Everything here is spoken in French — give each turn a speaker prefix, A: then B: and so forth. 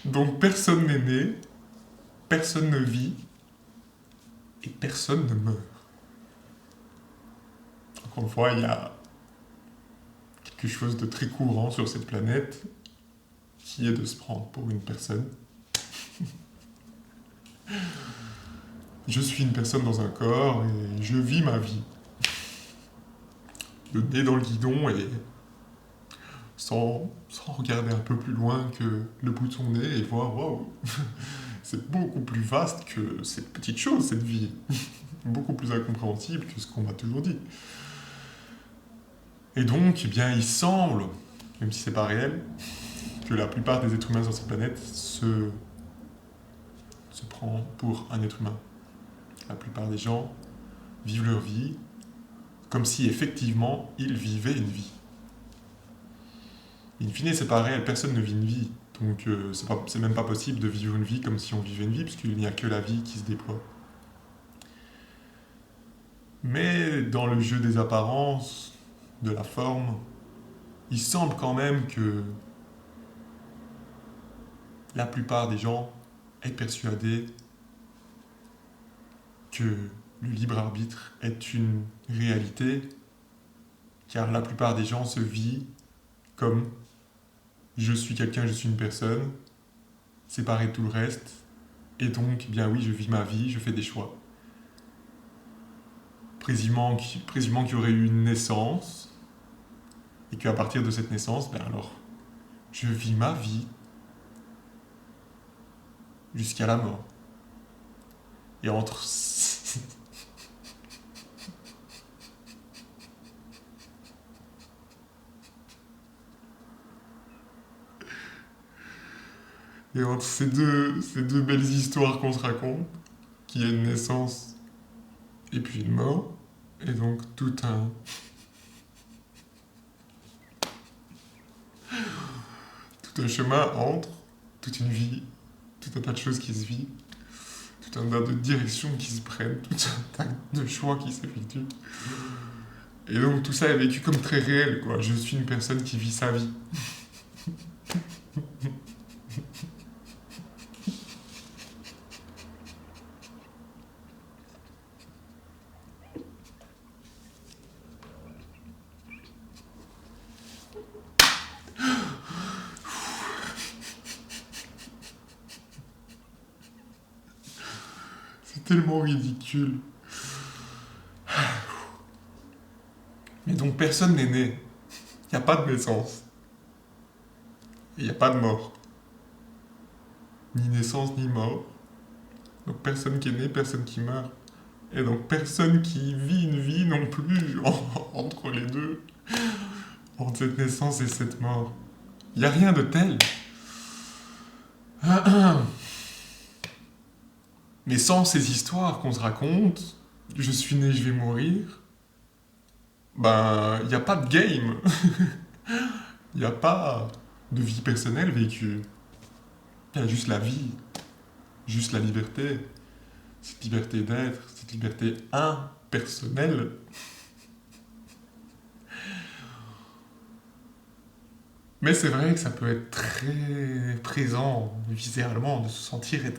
A: Donc personne n'est né, personne ne vit et personne ne meurt. Encore une fois, il y a quelque chose de très courant sur cette planète qui est de se prendre pour une personne. Je suis une personne dans un corps et je vis ma vie. Le nez dans le guidon et sans regarder un peu plus loin que le bout de son nez et voir, waouh, c'est beaucoup plus vaste que cette petite chose, cette vie. Beaucoup plus incompréhensible que ce qu'on m'a toujours dit. Et donc, eh bien, il semble, même si c'est pas réel, que la plupart des êtres humains sur cette planète se prend pour un être humain. La plupart des gens vivent leur vie comme si effectivement ils vivaient une vie. In fine, c'est pas réel, personne ne vit une vie. Donc c'est même pas possible de vivre une vie comme si on vivait une vie, puisqu'il n'y a que la vie qui se déploie. Mais dans le jeu des apparences, de la forme, il semble quand même que la plupart des gens est persuadé que le libre arbitre est une réalité, car la plupart des gens se vivent comme je suis quelqu'un, je suis une personne, séparé de tout le reste, et donc, eh bien oui, je vis ma vie, je fais des choix. Présumant qu'il y aurait eu une naissance, et qu'à partir de cette naissance, ben alors, je vis ma vie jusqu'à la mort. Et entre Et entre ces deux belles histoires qu'on se raconte, qui est une naissance et puis une mort, et donc tout un chemin entre toute une vie, tout un tas de choses qui se vivent, tout un tas de directions qui se prennent, tout un tas de choix qui s'effectuent. Et donc tout ça est vécu comme très réel, quoi. Je suis une personne qui vit sa vie. C'est tellement ridicule. Mais donc personne n'est né. Il n'y a pas de naissance. Il n'y a pas de mort. Ni naissance, ni mort. Donc personne qui est né, personne qui meurt. Et donc personne qui vit une vie non plus entre les deux. Entre cette naissance et cette mort. Il n'y a rien de tel. Mais sans ces histoires qu'on se raconte, je suis né, je vais mourir, ben, il n'y a pas de game. Il n'y a pas de vie personnelle vécue. Il y a juste la vie, juste la liberté. Cette liberté d'être, cette liberté impersonnelle. Mais c'est vrai que ça peut être très présent, viscéralement, de se sentir être